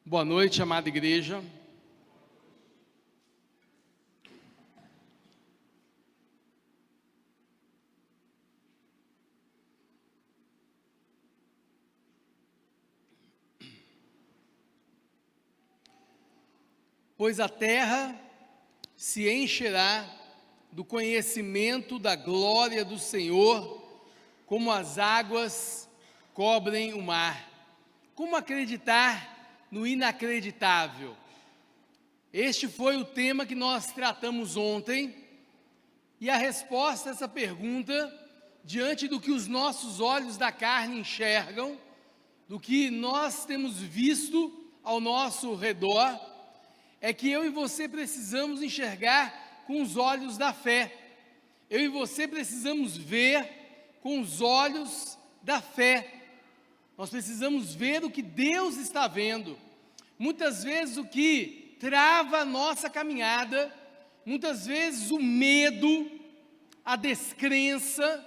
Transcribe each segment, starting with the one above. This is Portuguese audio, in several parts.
Boa noite, amada igreja. Pois a terra se encherá do conhecimento da glória do Senhor, como as águas cobrem o mar. Como acreditar no inacreditável? Este foi o tema que nós tratamos ontem, e a resposta a essa pergunta, diante do que os nossos olhos da carne enxergam, do que nós temos visto ao nosso redor, é que eu e você precisamos enxergar com os olhos da fé. Eu e você precisamos ver com os olhos da fé. Nós precisamos ver o que Deus está vendo. Muitas vezes o que trava a nossa caminhada, muitas vezes o medo, a descrença,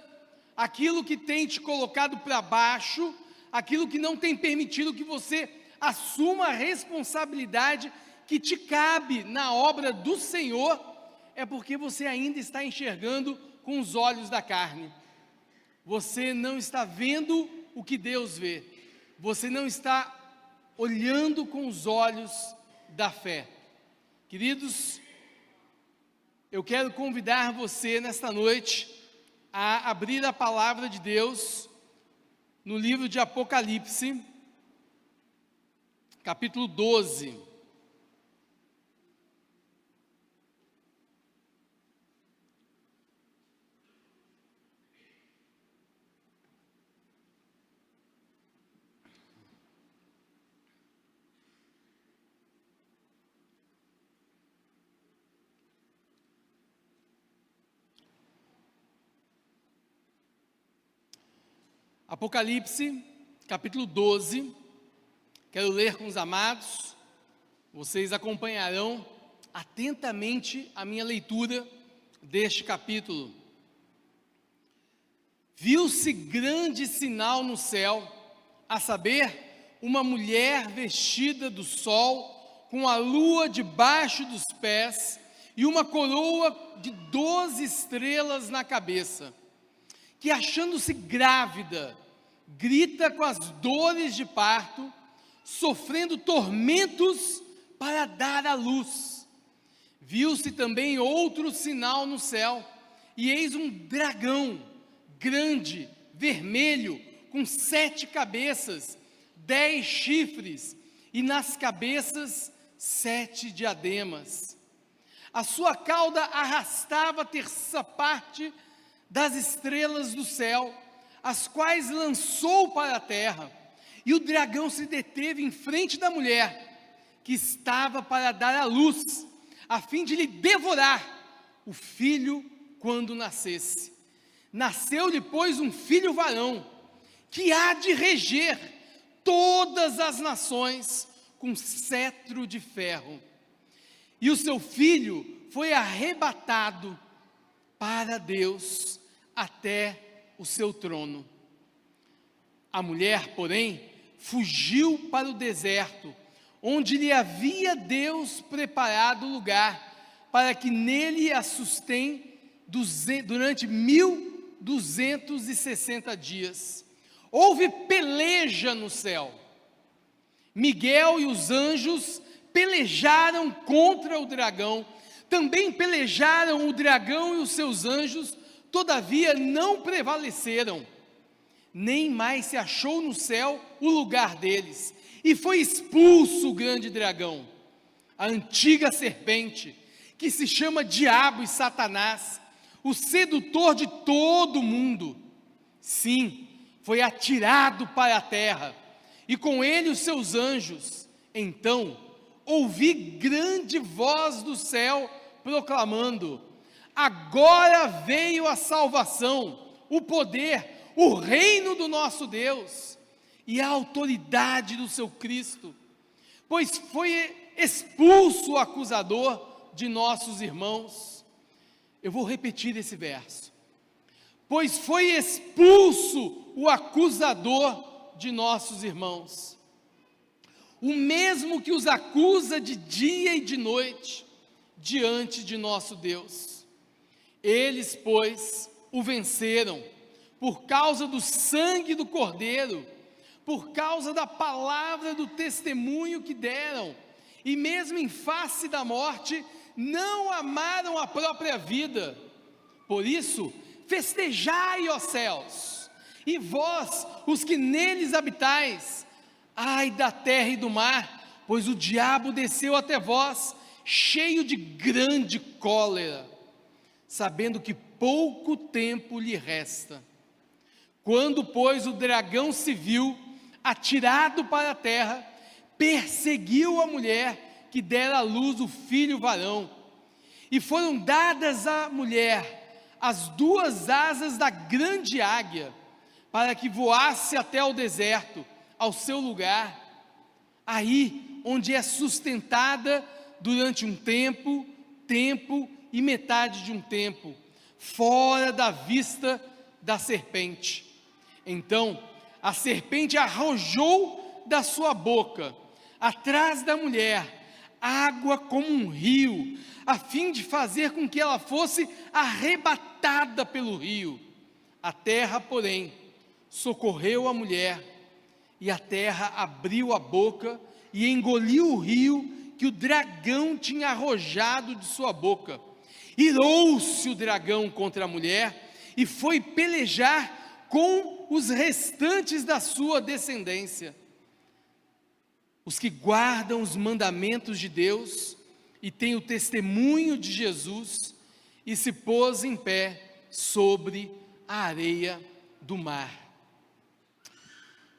aquilo que tem te colocado para baixo, aquilo que não tem permitido que você assuma a responsabilidade que te cabe na obra do Senhor, é porque você ainda está enxergando com os olhos da carne. Você não está vendo o que Deus vê. Você não está olhando com os olhos da fé. Queridos, eu quero convidar você nesta noite a abrir a palavra de Deus no livro de Apocalipse, capítulo 12. Apocalipse, capítulo 12, quero ler com os amados, vocês acompanharão atentamente a minha leitura deste capítulo. Viu-se grande sinal no céu, a saber, uma mulher vestida do sol, com a lua debaixo dos pés, e uma coroa de 12 estrelas na cabeça, que achando-se grávida, grita com as dores de parto, sofrendo tormentos para dar à luz. Viu-se também outro sinal no céu, e eis um dragão, grande, vermelho, com 7 cabeças, 10 chifres, e nas cabeças 7 diademas. A sua cauda arrastava a terça parte das estrelas do céu, as quais lançou para a terra, e o dragão se deteve em frente da mulher, que estava para dar à luz, a fim de lhe devorar o filho quando nascesse. Nasceu-lhe, pois, um filho varão, que há de reger todas as nações com cetro de ferro, e o seu filho foi arrebatado para Deus até o seu trono. A mulher, porém, fugiu para o deserto, onde lhe havia Deus preparado lugar, para que nele a sustém durante 1260 dias. Houve peleja no céu. Miguel e os anjos pelejaram contra o dragão. Também pelejaram o dragão e os seus anjos, todavia não prevaleceram. Nem mais se achou no céu o lugar deles. E foi expulso o grande dragão, a antiga serpente, que se chama Diabo e Satanás, o sedutor de todo o mundo. Sim, foi atirado para a terra, e com ele os seus anjos. Então ouvi grande voz do céu proclamando: agora veio a salvação, o poder, o reino do nosso Deus e a autoridade do seu Cristo, pois foi expulso o acusador de nossos irmãos. Eu vou repetir esse verso. Pois foi expulso o acusador de nossos irmãos. o mesmo que os acusa de dia e de noite diante de nosso Deus. Eles, pois, o venceram por causa do sangue do Cordeiro, por causa da palavra do testemunho que deram, e mesmo em face da morte, não amaram a própria vida. Por isso, festejai, ó céus, e vós, os que neles habitais. Ai da terra e do mar, pois o diabo desceu até vós, cheio de grande cólera, sabendo que pouco tempo lhe resta. Quando, pois, o dragão se viu atirado para a terra, perseguiu a mulher que dera à luz o filho varão, e foram dadas à mulher as duas asas da grande águia, para que voasse até o deserto, ao seu lugar, aí onde é sustentada durante um tempo e metade de um tempo, fora da vista da serpente. Então a serpente arrojou da sua boca, atrás da mulher, água como um rio, a fim de fazer com que ela fosse arrebatada pelo rio. A terra, porém, socorreu a mulher, e a terra abriu a boca e engoliu o rio que o dragão tinha arrojado de sua boca. Irou-se o dragão contra a mulher e foi pelejar com os restantes da sua descendência, os que guardam os mandamentos de Deus e têm o testemunho de Jesus, e se pôs em pé sobre a areia do mar.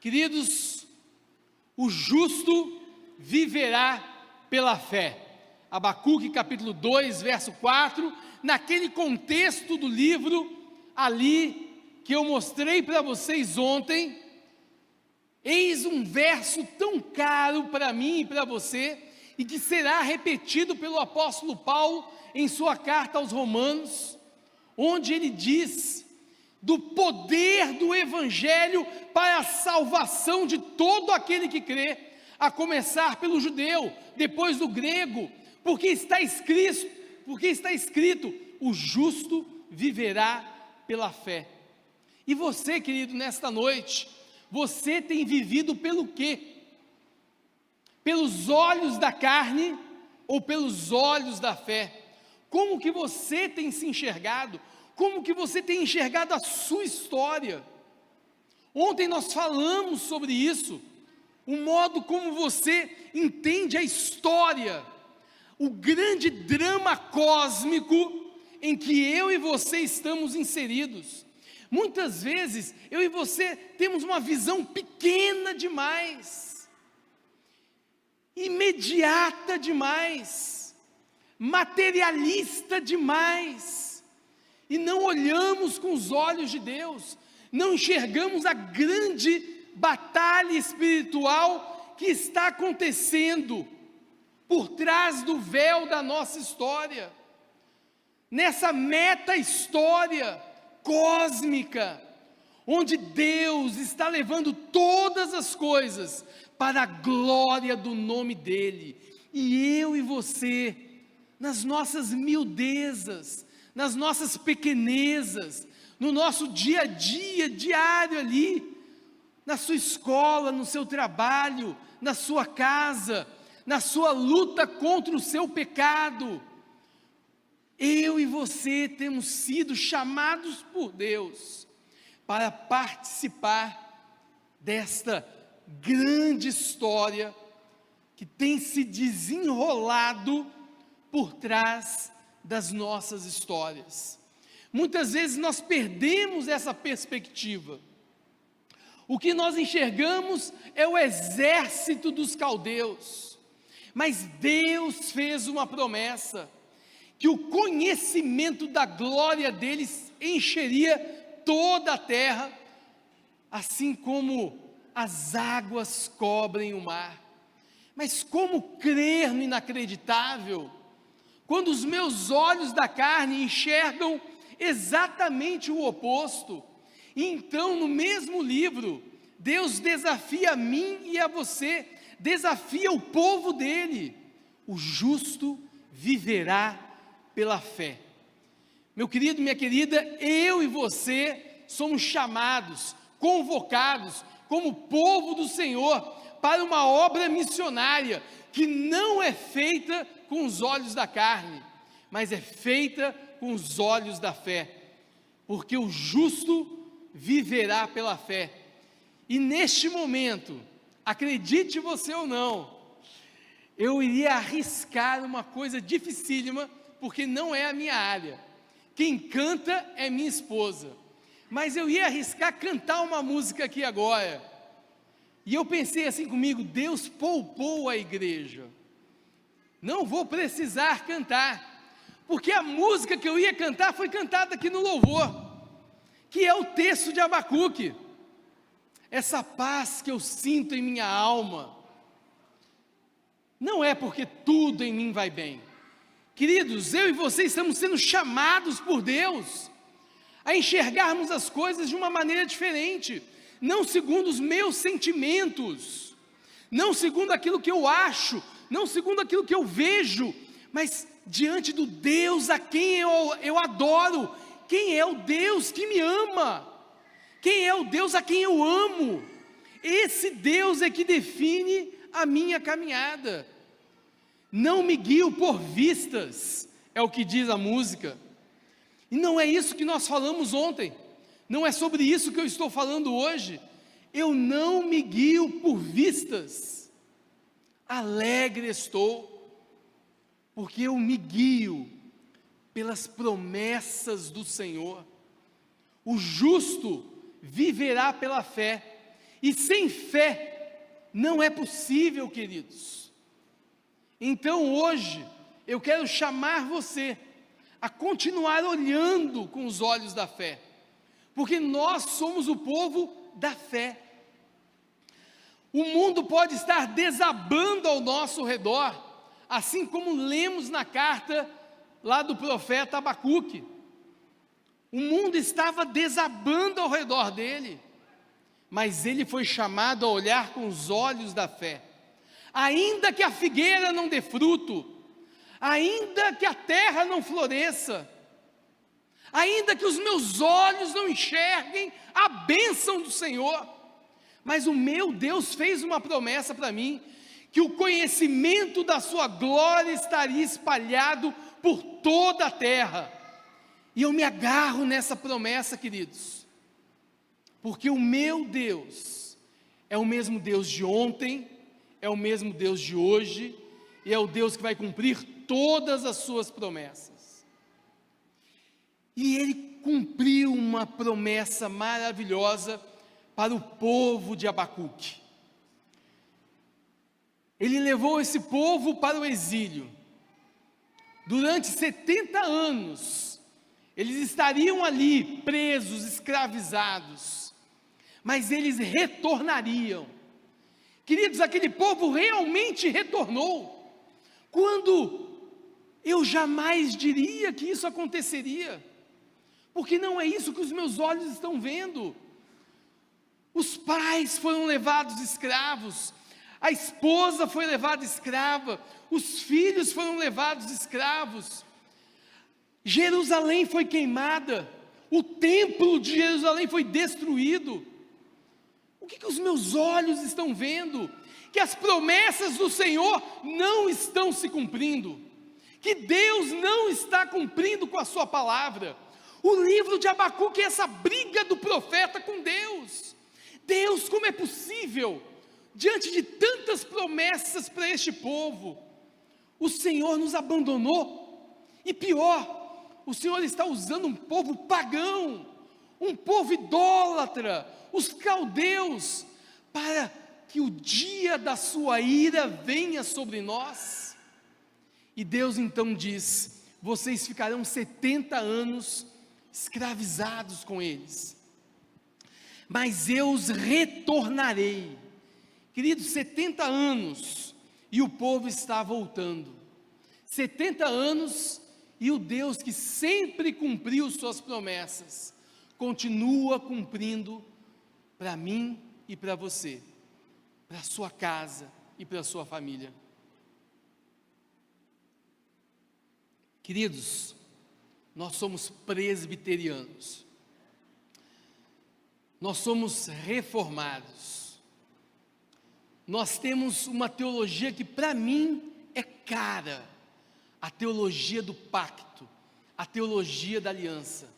Queridos, o justo viverá pela fé. Abacuque capítulo 2, verso 4, naquele contexto do livro ali que eu mostrei para vocês ontem, eis um verso tão caro para mim e para você, e que será repetido pelo apóstolo Paulo em sua carta aos Romanos, onde ele diz do poder do evangelho para a salvação de todo aquele que crê, a começar pelo judeu, depois do grego, porque está escrito, o justo viverá pela fé. E você, querido, nesta noite, você tem vivido pelo quê? Pelos olhos da carne ou pelos olhos da fé? Como que você tem se enxergado? Como que você tem enxergado a sua história? Ontem nós falamos sobre isso, o modo como você entende a história, o grande drama cósmico em que eu e você estamos inseridos. Muitas vezes, eu e você temos uma visão pequena demais, imediata demais, materialista demais, e não olhamos com os olhos de Deus, não enxergamos a grande batalha espiritual que está acontecendo por trás do véu da nossa história, nessa meta-história cósmica, onde Deus está levando todas as coisas para a glória do nome dEle, e eu e você, nas nossas miudezas, nas nossas pequenezas, no nosso dia a dia, diário ali, na sua escola, no seu trabalho, na sua casa, na sua luta contra o seu pecado, eu e você temos sido chamados por Deus para participar desta grande história que tem se desenrolado por trás das nossas histórias. Muitas vezes nós perdemos essa perspectiva. O que nós enxergamos é o exército dos caldeus, mas Deus fez uma promessa, que o conhecimento da glória deles encheria toda a terra, assim como as águas cobrem o mar. Mas como crer no inacreditável, quando os meus olhos da carne enxergam exatamente o oposto? E então, no mesmo livro, Deus desafia a mim e a você, desafia o povo dele: o justo viverá pela fé. Meu querido, minha querida, eu e você somos chamados, convocados como povo do Senhor para uma obra missionária que não é feita com os olhos da carne, mas é feita com os olhos da fé, porque o justo viverá pela fé. E neste momento, acredite você ou não, eu iria arriscar uma coisa dificílima, porque não é a minha área. Quem canta é minha esposa, mas eu ia arriscar cantar uma música aqui agora. E eu pensei assim comigo: Deus poupou a igreja, não vou precisar cantar, porque a música que eu ia cantar foi cantada aqui no louvor, que é o texto de Abacuque. Essa paz que eu sinto em minha alma, não é porque tudo em mim vai bem. Queridos, eu e você estamos sendo chamados por Deus a enxergarmos as coisas de uma maneira diferente, não segundo os meus sentimentos, não segundo aquilo que eu acho, não segundo aquilo que eu vejo, mas diante do Deus a quem eu adoro. Quem é o Deus que me ama? Quem é o Deus a quem eu amo? Esse Deus é que define a minha caminhada. Não me guio por vistas, é o que diz a música. E não é isso que nós falamos ontem, não é sobre isso que eu estou falando hoje. Eu não me guio por vistas, alegre estou, porque eu me guio pelas promessas do Senhor. O justo viverá pela fé, e sem fé não é possível, queridos. Então hoje eu quero chamar você a continuar olhando com os olhos da fé, porque nós somos o povo da fé. O mundo pode estar desabando ao nosso redor, assim como lemos na carta lá do profeta Abacuque. O mundo estava desabando ao redor dele, mas ele foi chamado a olhar com os olhos da fé. Ainda que a figueira não dê fruto, ainda que a terra não floresça, ainda que os meus olhos não enxerguem a bênção do Senhor, mas o meu Deus fez uma promessa para mim, que o conhecimento da sua glória estaria espalhado por toda a terra. E eu me agarro nessa promessa, queridos, porque o meu Deus é o mesmo Deus de ontem, é o mesmo Deus de hoje, e é o Deus que vai cumprir todas as suas promessas. E Ele cumpriu uma promessa maravilhosa para o povo de Abacuque. Ele levou esse povo para o exílio. Durante 70 anos, eles estariam ali presos, escravizados, mas eles retornariam. Queridos, aquele povo realmente retornou, quando eu jamais diria que isso aconteceria, porque não é isso que os meus olhos estão vendo. Os pais foram levados escravos, a esposa foi levada escrava, os filhos foram levados escravos, Jerusalém foi queimada, o templo de Jerusalém foi destruído. O que os meus olhos estão vendo? Que as promessas do Senhor não estão se cumprindo, que Deus não está cumprindo com a sua palavra. O livro de Abacuque é essa briga do profeta com Deus. Deus, como é possível, diante de tantas promessas para este povo, o Senhor nos abandonou? E pior, o Senhor está usando um povo pagão, um povo idólatra, os caldeus, para que o dia da sua ira venha sobre nós. E Deus então diz: vocês ficarão 70 anos escravizados com eles, mas eu os retornarei. Queridos, 70 anos, e o povo está voltando. 70 anos, e o Deus que sempre cumpriu suas promessas, continua cumprindo para mim e para você, para a sua casa, e para a sua família. Queridos, nós somos presbiterianos, nós somos reformados, nós temos uma teologia que para mim é cara, a teologia do pacto, a teologia da aliança,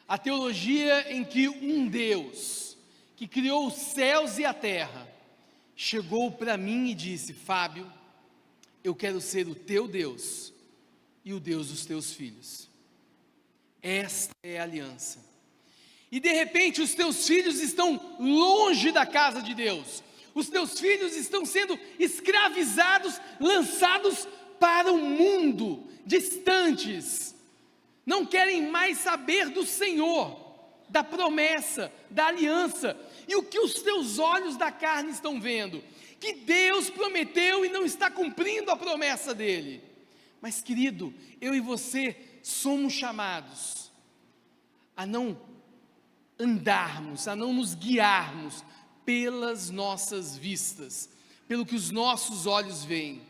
a teologia em que um Deus, que criou os céus e a terra, chegou para mim e disse: Fábio, eu quero ser o teu Deus e o Deus dos teus filhos. Esta é a aliança. E de repente os teus filhos estão longe da casa de Deus, os teus filhos estão sendo escravizados, lançados para o mundo, distantes, não querem mais saber do Senhor, da promessa, da aliança. E o que os teus olhos da carne estão vendo? Que Deus prometeu e não está cumprindo a promessa dele. Mas querido, eu e você somos chamados a não andarmos, a não nos guiarmos pelas nossas vistas, pelo que os nossos olhos veem,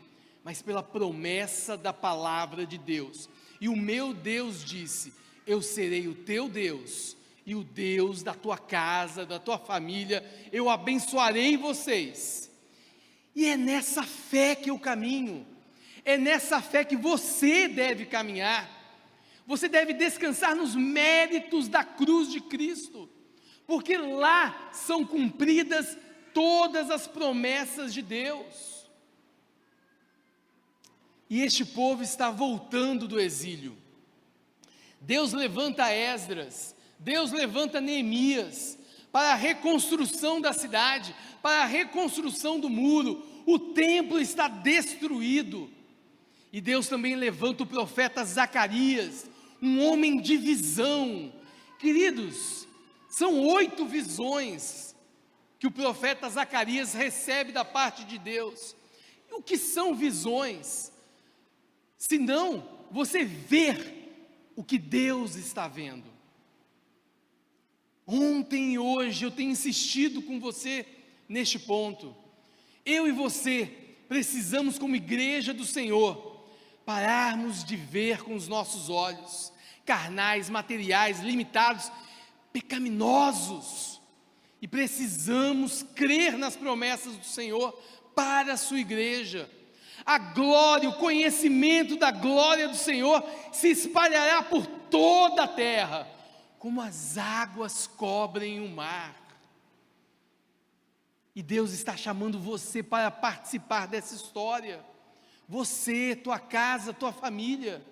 mas pela promessa da palavra de Deus. E o meu Deus disse: eu serei o teu Deus e o Deus da tua casa, da tua família, eu abençoarei vocês. E é nessa fé que eu caminho, é nessa fé que você deve caminhar. Você deve descansar nos méritos da cruz de Cristo, porque lá são cumpridas todas as promessas de Deus. E este povo está voltando do exílio. Deus levanta Esdras, Deus levanta Neemias para a reconstrução da cidade, para a reconstrução do muro. O templo está destruído. E Deus também levanta o profeta Zacarias, um homem de visão. Queridos, são 8 visões que o profeta Zacarias recebe da parte de Deus. E o que são visões? Senão você ver o que Deus está vendo. Ontem e hoje eu tenho insistido com você neste ponto. Eu e você precisamos, como igreja do Senhor, pararmos de ver com os nossos olhos, carnais, materiais, limitados, pecaminosos, e precisamos crer nas promessas do Senhor para a sua igreja. A glória, o conhecimento da glória do Senhor se espalhará por toda a terra, como as águas cobrem o mar. E Deus está chamando você para participar dessa história. Você, tua casa, tua família.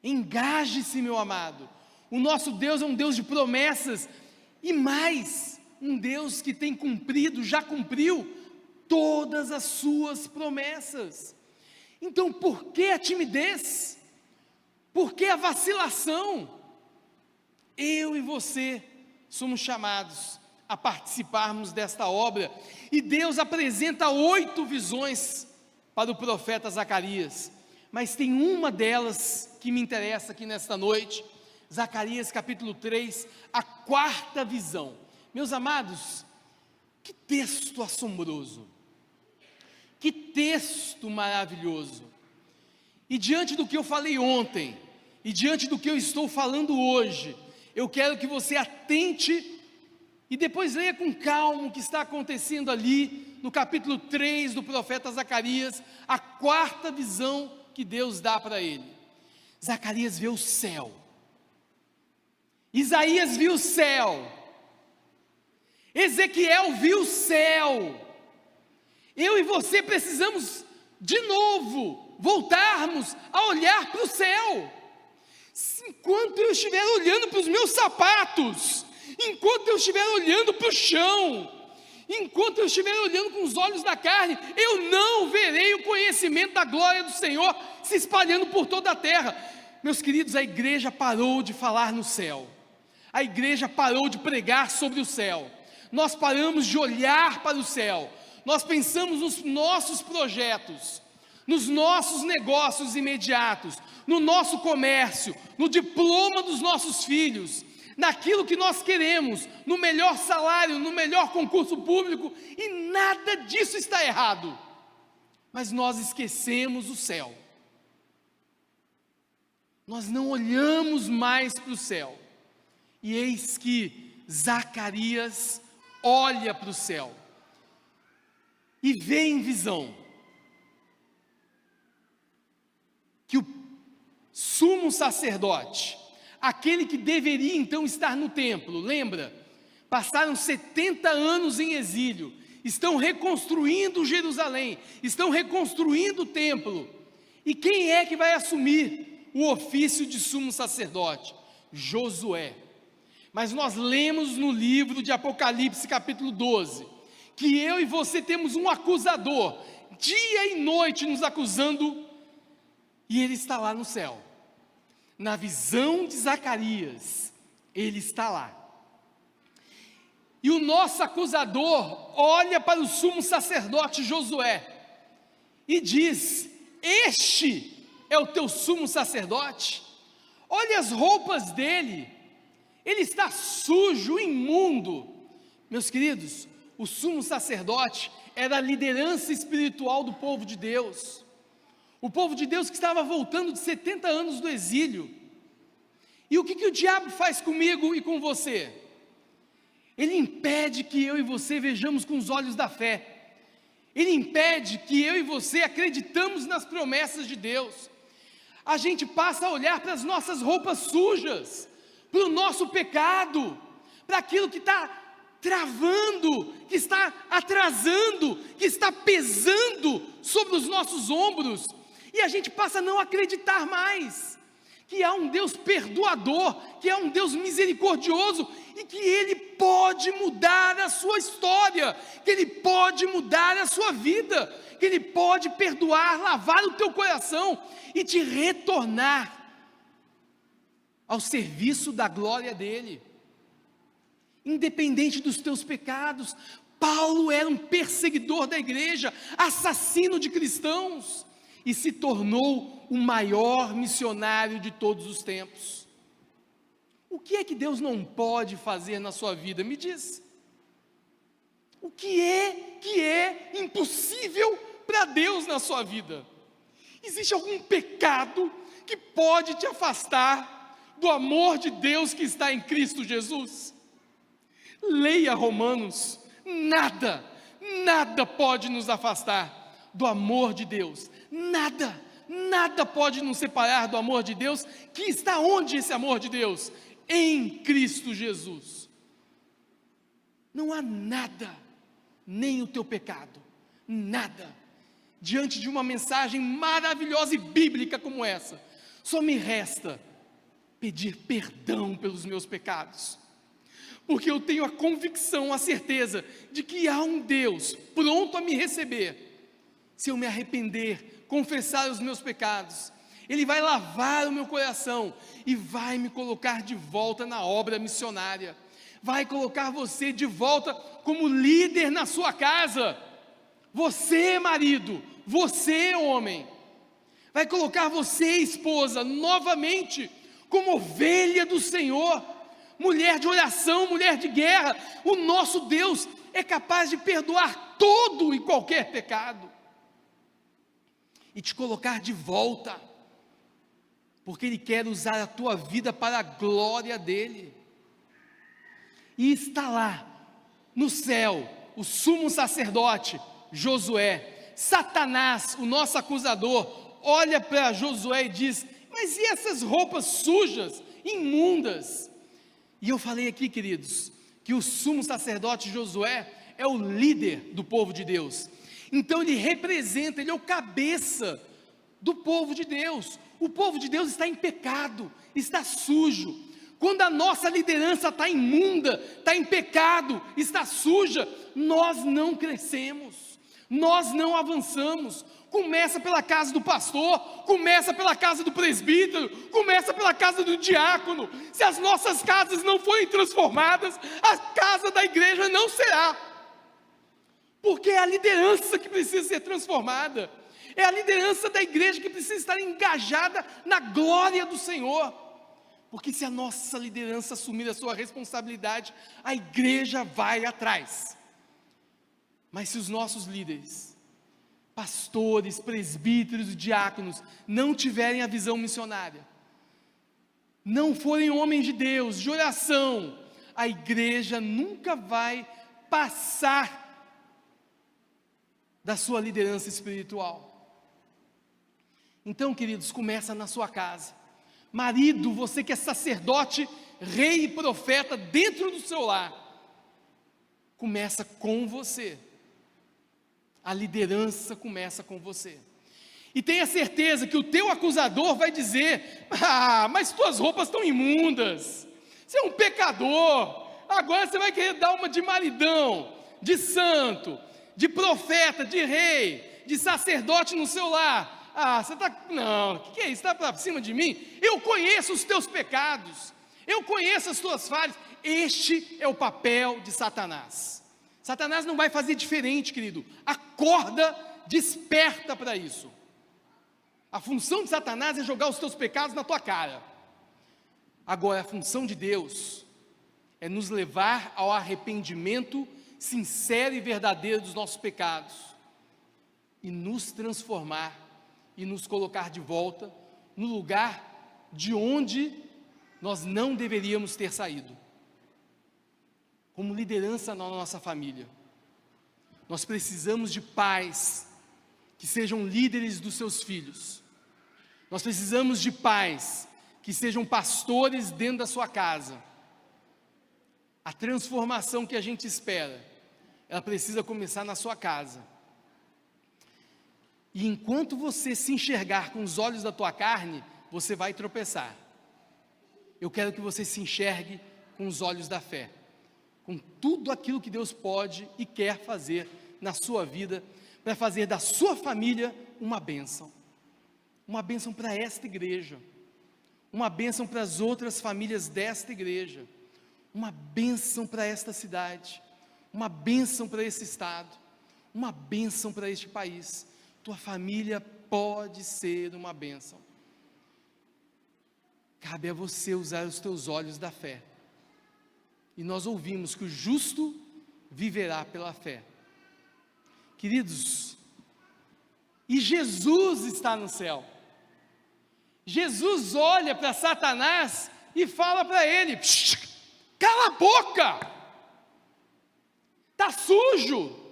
Engaje-se, meu amado. O nosso Deus é um Deus de promessas, e mais, um Deus que tem cumprido, já cumpriu todas as suas promessas. Então por que a timidez? Por que a vacilação? Eu e você somos chamados a participarmos desta obra, e Deus apresenta 8 visões para o profeta Zacarias, mas tem uma delas que me interessa aqui nesta noite, Zacarias capítulo 3, a 4ª visão. Meus amados, que texto assombroso, que texto maravilhoso. E diante do que eu falei ontem, e diante do que eu estou falando hoje, eu quero que você atente e depois leia com calma o que está acontecendo ali no capítulo 3 do profeta Zacarias, a 4ª visão que Deus dá para ele. Zacarias vê o céu, Isaías viu o céu, Ezequiel viu o céu. Eu e você precisamos de novo voltarmos a olhar para o céu. Enquanto eu estiver olhando para os meus sapatos, enquanto eu estiver olhando para o chão, enquanto eu estiver olhando com os olhos da carne, eu não verei o conhecimento da glória do Senhor se espalhando por toda a terra. Meus queridos, a igreja parou de falar no céu, a igreja parou de pregar sobre o céu, nós paramos de olhar para o céu, nós pensamos nos nossos projetos, nos nossos negócios imediatos, no nosso comércio, no diploma dos nossos filhos, naquilo que nós queremos, no melhor salário, no melhor concurso público, e nada disso está errado. Mas nós esquecemos o céu. Nós não olhamos mais para o céu. E eis que Zacarias olha para o céu e vê em visão que o sumo sacerdote, aquele que deveria então estar no templo, lembra? Passaram 70 anos em exílio, estão reconstruindo Jerusalém, estão reconstruindo o templo. E quem é que vai assumir o ofício de sumo sacerdote? Josué. Mas nós lemos no livro de Apocalipse capítulo 12, que eu e você temos um acusador, dia e noite nos acusando, e ele está lá no céu. Na visão de Zacarias, ele está lá. E o nosso acusador olha para o sumo sacerdote Josué e diz: este é o teu sumo sacerdote? Olha as roupas dele, ele está sujo, imundo. Meus queridos, o sumo sacerdote era a liderança espiritual do povo de Deus. O povo de Deus que estava voltando de 70 anos do exílio. E o que o diabo faz comigo e com você? Ele impede que eu e você vejamos com os olhos da fé. Ele impede que eu e você acreditamos nas promessas de Deus. A gente passa a olhar para as nossas roupas sujas, para o nosso pecado, para aquilo que está travando, que está atrasando, que está pesando sobre os nossos ombros, e a gente passa a não acreditar mais que há um Deus perdoador, que há um Deus misericordioso, e que Ele pode mudar a sua história, que Ele pode mudar a sua vida, que Ele pode perdoar, lavar o teu coração e te retornar ao serviço da glória dEle, independente dos teus pecados. Paulo era um perseguidor da igreja, assassino de cristãos, e se tornou o maior missionário de todos os tempos. O que é que Deus não pode fazer na sua vida? Me diz. O que é impossível para Deus na sua vida? Existe algum pecado que pode te afastar do amor de Deus que está em Cristo Jesus? Leia Romanos. Nada pode nos afastar do amor de Deus. Nada pode nos separar do amor de Deus, que está onde esse amor de Deus? Em Cristo Jesus. Não há nada, nem o teu pecado, nada, diante de uma mensagem maravilhosa e bíblica como essa, só me resta pedir perdão pelos meus pecados, porque eu tenho a convicção, a certeza de que há um Deus pronto a me receber, se eu me arrepender, confessar os meus pecados. Ele vai lavar o meu coração e vai me colocar de volta na obra missionária, vai colocar você de volta como líder na sua casa, você marido, você homem, vai colocar você esposa novamente como ovelha do Senhor, mulher de oração, mulher de guerra. O nosso Deus é capaz de perdoar todo e qualquer pecado e te colocar de volta, porque Ele quer usar a tua vida para a glória dEle. E está lá no céu o sumo sacerdote Josué. Satanás, o nosso acusador, olha para Josué e diz: mas e essas roupas sujas, imundas? E eu falei aqui, queridos, que o sumo sacerdote Josué é o líder do povo de Deus. Então ele representa, ele é o cabeça do povo de Deus. O povo de Deus está em pecado, está sujo. Quando a nossa liderança está imunda, está em pecado, está suja, nós não crescemos, nós não avançamos. Começa pela casa do pastor, começa pela casa do presbítero, começa pela casa do diácono. Se as nossas casas não forem transformadas, a casa da igreja não será, porque é a liderança que precisa ser transformada, é a liderança da igreja que precisa estar engajada na glória do Senhor, Porque se a nossa liderança assumir a sua responsabilidade, a igreja vai atrás. Mas se os nossos líderes, pastores, presbíteros e diáconos, não tiverem a visão missionária, não forem homens de Deus, de oração, a igreja nunca vai passar da sua liderança espiritual. Então, queridos, começa na sua casa. Marido, você que é sacerdote, rei e profeta dentro do seu lar, começa com você. A liderança começa com você. E tenha certeza que o teu acusador vai dizer: mas tuas roupas estão imundas, você é um pecador, agora você vai querer dar uma de maridão, de santo, de profeta, de rei, de sacerdote no seu lar. Você está, não, o que é isso? Está para cima de mim? Eu conheço os teus pecados, eu conheço as tuas falhas. Este é o papel de Satanás. Satanás não vai fazer diferente, querido. Acorda, desperta para isso. A função de Satanás é jogar os teus pecados na tua cara. Agora, a função de Deus é nos levar ao arrependimento sincero e verdadeiro dos nossos pecados, e nos transformar, e nos colocar de volta no lugar de onde nós não deveríamos ter saído. Como liderança na nossa família, nós precisamos de pais que sejam líderes dos seus filhos. Nós precisamos de pais que sejam pastores dentro da sua casa. A transformação que a gente espera, ela precisa começar na sua casa. E enquanto você se enxergar com os olhos da tua carne, você vai tropeçar. Eu quero que você se enxergue com os olhos da fé, com tudo aquilo que Deus pode e quer fazer na sua vida, para fazer da sua família uma bênção para esta igreja, uma bênção para as outras famílias desta igreja, uma bênção para esta cidade, uma bênção para esse estado, uma bênção para este país. Tua família pode ser uma bênção. Cabe a você usar os teus olhos da fé. E nós ouvimos que o justo viverá pela fé. Queridos, e Jesus está no céu. Jesus olha para Satanás e fala para ele: cala a boca, está sujo.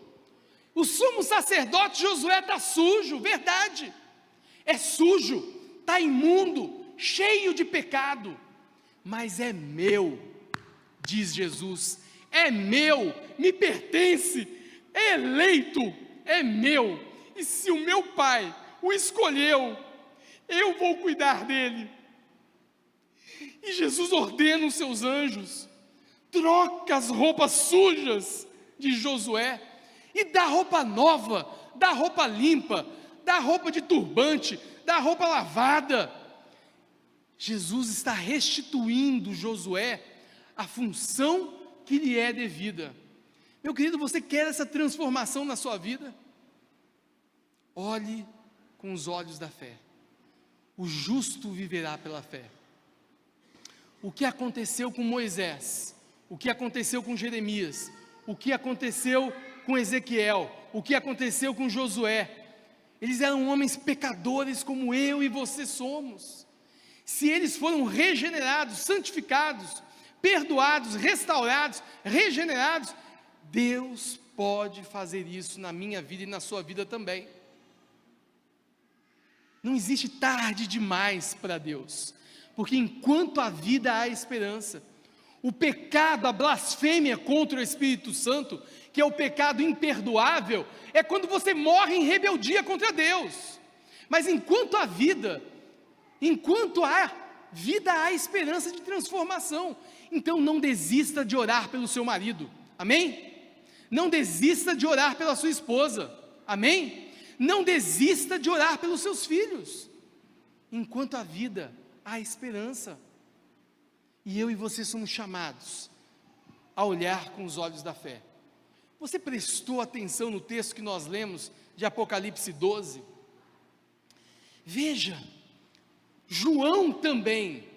O sumo sacerdote Josué está sujo, verdade, é sujo, está imundo, cheio de pecado, mas é meu, diz Jesus, é meu, me pertence, é eleito, é meu, e se o meu Pai o escolheu, eu vou cuidar dele. E Jesus ordena os seus anjos: troca as roupas sujas de Josué, e dá roupa nova, dá roupa limpa, dá roupa de turbante, dá roupa lavada. Jesus está restituindo Josué a função que lhe é devida. Meu querido, você quer essa transformação na sua vida? Olhe com os olhos da fé. O justo viverá pela fé. O que aconteceu com Moisés, o que aconteceu com Jeremias, o que aconteceu com Ezequiel, o que aconteceu com Josué, eles eram homens pecadores como eu e você somos. Se eles foram regenerados, santificados, perdoados, restaurados, regenerados, Deus pode fazer isso na minha vida e na sua vida também. Não existe tarde demais para Deus, porque enquanto há vida há esperança. O pecado, a blasfêmia contra o Espírito Santo, que é o pecado imperdoável, é quando você morre em rebeldia contra Deus. Mas enquanto há vida, há esperança de transformação. Então não desista de orar pelo seu marido, amém? Não desista de orar pela sua esposa, amém? Não desista de orar pelos seus filhos. Enquanto há vida, há esperança. E eu e você somos chamados a olhar com os olhos da fé. Você prestou atenção no texto que nós lemos de Apocalipse 12? Veja, João também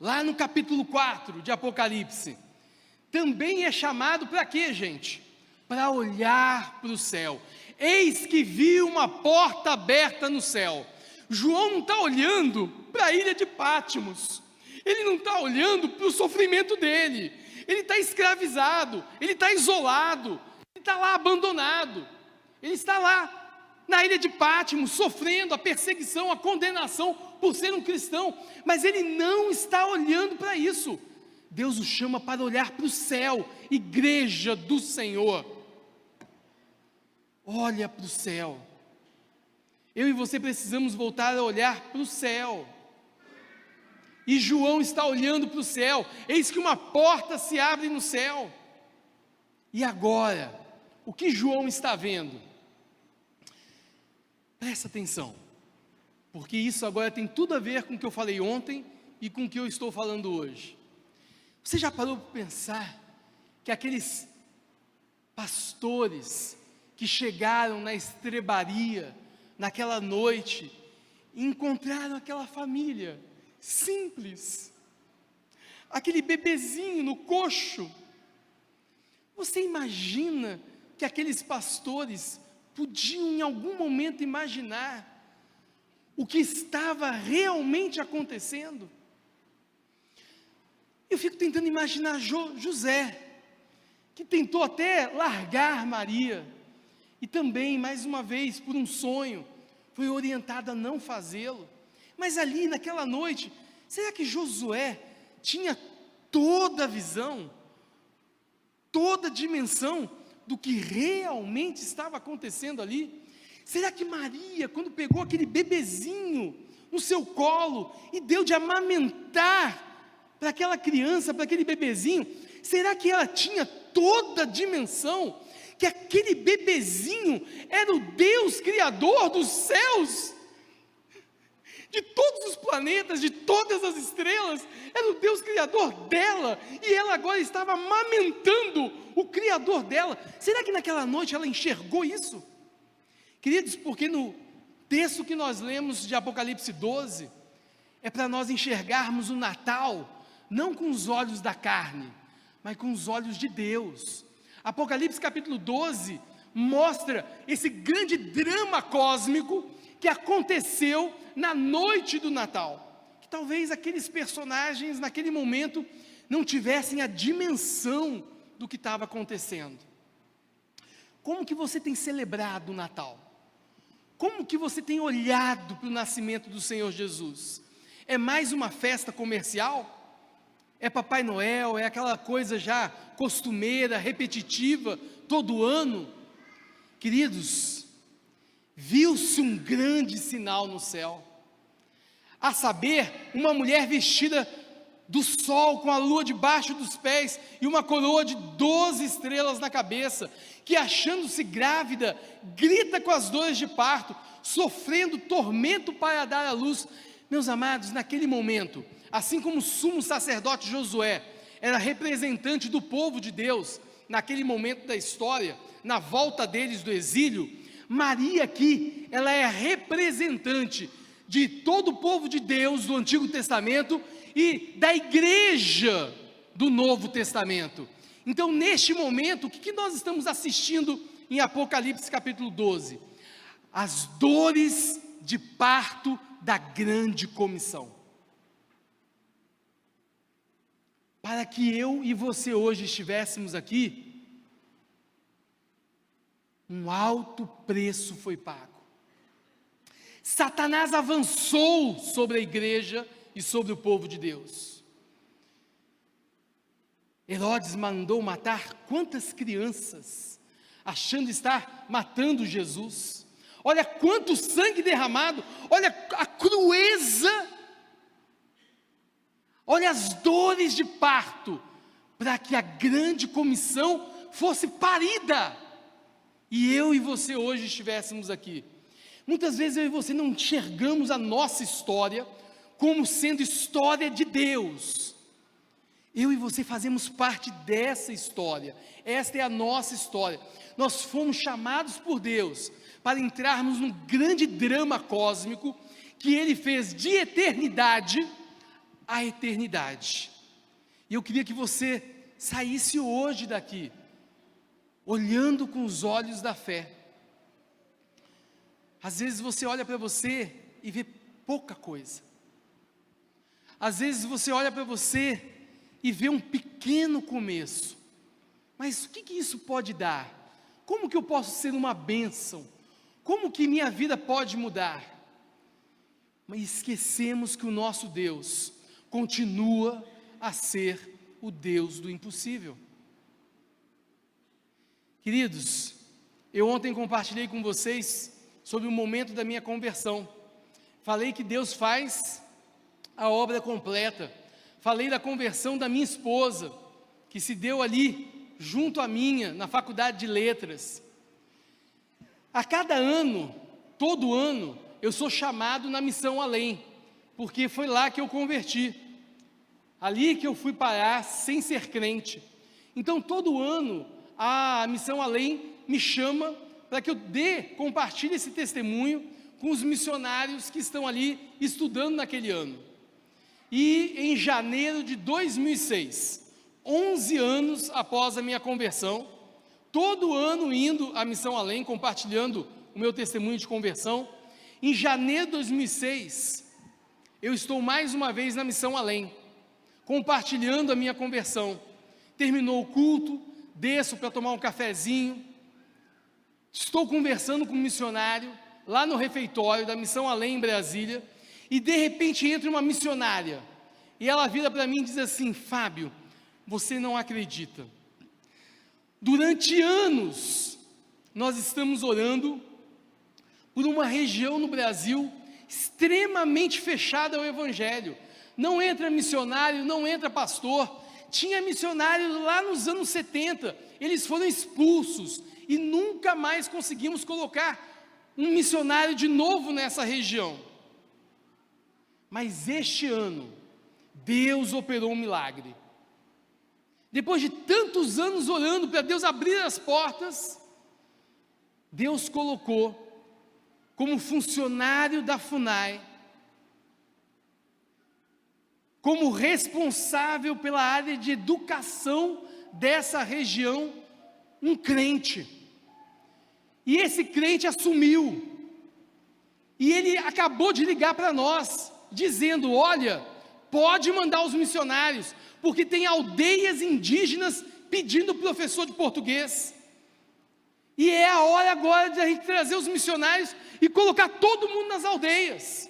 lá no capítulo 4 de Apocalipse, também é chamado para quê, gente? Para olhar para o céu. Eis que vi uma porta aberta no céu. João não está olhando para a ilha de Patmos, ele não está olhando para o sofrimento dele, ele está escravizado, ele está isolado, ele está lá abandonado, ele está lá na ilha de Patmos, sofrendo a perseguição, a condenação por ser um cristão, mas ele não está olhando para isso. Deus o chama para olhar para o céu, igreja do Senhor. Olha para o céu. Eu e você precisamos voltar a olhar para o céu. E João está olhando para o céu, eis que uma porta se abre no céu. E agora, o que João está vendo? Presta atenção, porque isso agora tem tudo a ver com o que eu falei ontem e com o que eu estou falando hoje. Você já parou para pensar que aqueles pastores que chegaram na estrebaria naquela noite e encontraram aquela família simples, aquele bebezinho no coxo? Você imagina que aqueles pastores podiam em algum momento imaginar o que estava realmente acontecendo? Eu fico tentando imaginar José, que tentou até largar Maria, e também, mais uma vez, por um sonho, foi orientado a não fazê-lo. Mas ali, naquela noite, será que Josué tinha toda a visão, toda a dimensão do que realmente estava acontecendo ali? Será que Maria, quando pegou aquele bebezinho no seu colo e deu de amamentar para aquela criança, para aquele bebezinho, será que ela tinha toda a dimensão que aquele bebezinho era o Deus criador dos céus, de todos os planetas, de todas as estrelas? Era o Deus criador dela, e ela agora estava amamentando o criador dela. Será que naquela noite ela enxergou isso? Queridos, porque no texto que nós lemos de Apocalipse 12, é para nós enxergarmos o Natal, não com os olhos da carne, mas com os olhos de Deus. Apocalipse capítulo 12 mostra esse grande drama cósmico que aconteceu na noite do Natal, que talvez aqueles personagens naquele momento não tivessem a dimensão do que estava acontecendo. Como que você tem celebrado o Natal? Como que você tem olhado para o nascimento do Senhor Jesus? É mais uma festa comercial? É Papai Noel? É aquela coisa já costumeira, repetitiva, todo ano? Queridos, viu-se um grande sinal no céu, a saber, uma mulher vestida do sol, com a lua debaixo dos pés, e uma coroa de 12 estrelas na cabeça, que achando-se grávida, grita com as dores de parto, sofrendo tormento para dar à luz. Meus amados, naquele momento, assim como o sumo sacerdote Josué era representante do povo de Deus, naquele momento da história, na volta deles do exílio, Maria aqui, ela é representante de todo o povo de Deus do Antigo Testamento e da igreja do Novo Testamento. Então, neste momento, o que nós estamos assistindo em Apocalipse capítulo 12? As dores de parto da grande comissão. Para que eu e você hoje estivéssemos aqui, um alto preço foi pago. Satanás avançou sobre a igreja e sobre o povo de Deus. Herodes mandou matar quantas crianças, achando estar matando Jesus. Olha quanto sangue derramado, olha a crueza, olha as dores de parto, para que a grande comissão fosse parida, e eu e você hoje estivéssemos aqui. Muitas vezes eu e você não enxergamos a nossa história como sendo história de Deus. Eu e você fazemos parte dessa história, esta é a nossa história. Nós fomos chamados por Deus para entrarmos num grande drama cósmico que Ele fez de eternidade à eternidade. E eu queria que você saísse hoje daqui, olhando com os olhos da fé. Às vezes você olha para você e vê pouca coisa. Às vezes você olha para você e vê um pequeno começo. Mas o que isso pode dar? Como que eu posso ser uma bênção? Como que minha vida pode mudar? Mas esquecemos que o nosso Deus continua a ser o Deus do impossível. Queridos, eu ontem compartilhei com vocês sobre o momento da minha conversão. Falei que Deus faz a obra completa. Falei da conversão da minha esposa, que se deu ali junto à minha, na faculdade de letras. A cada ano, todo ano, eu sou chamado na Missão Além, porque foi lá que eu converti. Ali que eu fui parar sem ser crente. Então todo ano a Missão Além me chama para que eu compartilhe esse testemunho com os missionários que estão ali estudando naquele ano. E em janeiro de 2006, 11 anos após a minha conversão, todo ano indo à Missão Além, compartilhando o meu testemunho de conversão, em janeiro de 2006, eu estou mais uma vez na Missão Além, compartilhando a minha conversão. Terminou o culto, desço para tomar um cafezinho, estou conversando com um missionário, lá no refeitório da Missão Além em Brasília, e de repente entra uma missionária, e ela vira para mim e diz assim: Fábio, você não acredita, durante anos, nós estamos orando por uma região no Brasil, extremamente fechada ao Evangelho, não entra missionário, não entra pastor. Tinha missionário lá nos anos 70, eles foram expulsos, e nunca mais conseguimos colocar um missionário de novo nessa região. Mas este ano, Deus operou um milagre. Depois de tantos anos orando para Deus abrir as portas, Deus colocou como funcionário da FUNAI, como responsável pela área de educação dessa região, um crente. E esse crente assumiu, e ele acabou de ligar para nós, dizendo: olha, pode mandar os missionários, porque tem aldeias indígenas pedindo professor de português, e é a hora agora de a gente trazer os missionários e colocar todo mundo nas aldeias.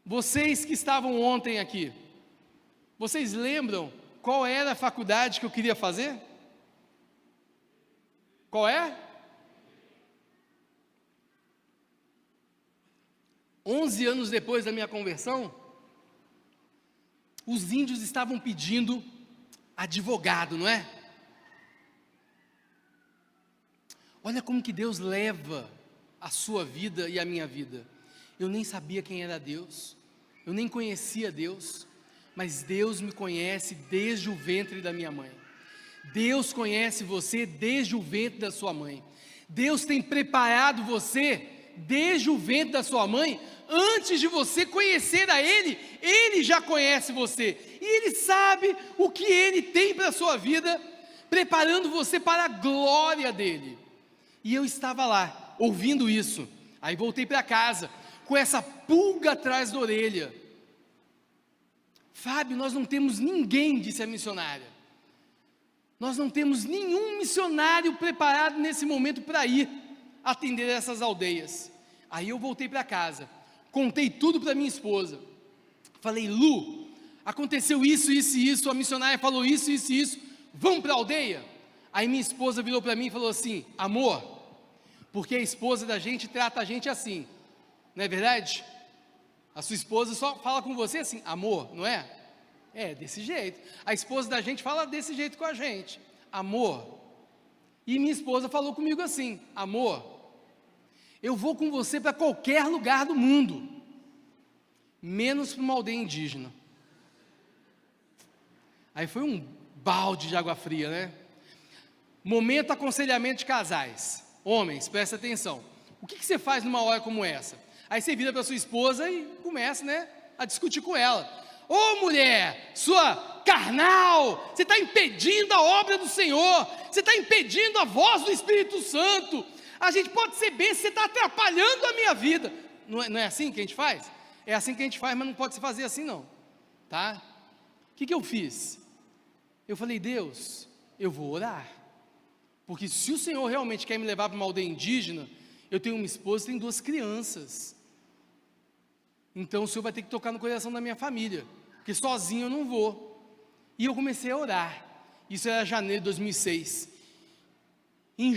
Vocês que estavam ontem aqui, vocês lembram qual era a faculdade que eu queria fazer? Qual é? 11 anos depois da minha conversão, os índios estavam pedindo advogado, não é? Olha como que Deus leva a sua vida e a minha vida. Eu nem sabia quem era Deus, eu nem conhecia Deus, mas Deus me conhece desde o ventre da minha mãe. Deus conhece você desde o ventre da sua mãe. Deus tem preparado você desde o ventre da sua mãe. Antes de você conhecer a Ele, Ele já conhece você, e Ele sabe o que Ele tem para a sua vida, preparando você para a glória dEle. E eu estava lá, ouvindo isso, aí voltei para casa, com essa pulga atrás da orelha. Fábio, nós não temos ninguém, disse a missionária, nós não temos nenhum missionário preparado nesse momento para ir atender essas aldeias. Aí eu voltei para casa, contei tudo para minha esposa, falei: Lu, aconteceu isso, isso e isso, a missionária falou isso, isso e isso, vamos para a aldeia? Aí minha esposa virou para mim e falou assim: amor, porque a esposa da gente trata a gente assim, não é verdade? A sua esposa só fala com você assim, amor, não é? É, desse jeito. A esposa da gente fala desse jeito com a gente, amor. E minha esposa falou comigo assim: amor, eu vou com você para qualquer lugar do mundo, menos para uma aldeia indígena. Aí foi um balde de água fria, né? Momento aconselhamento de casais. Homens, presta atenção. O que você faz numa hora como essa? Aí você vira para sua esposa e começa, né, a discutir com ela. Ô mulher, sua carnal, você está impedindo a obra do Senhor, você está impedindo a voz do Espírito Santo. A gente pode ser bem, você está atrapalhando a minha vida. Não é assim que a gente faz? É assim que a gente faz, mas não pode se fazer assim não, tá? O que eu fiz? Eu falei, Deus, eu vou orar, porque se o Senhor realmente quer me levar para uma aldeia indígena, eu tenho uma esposa e tenho 2 crianças, então o Senhor vai ter que tocar no coração da minha família, porque sozinho eu não vou. E eu comecei a orar. Isso era janeiro de 2006. Em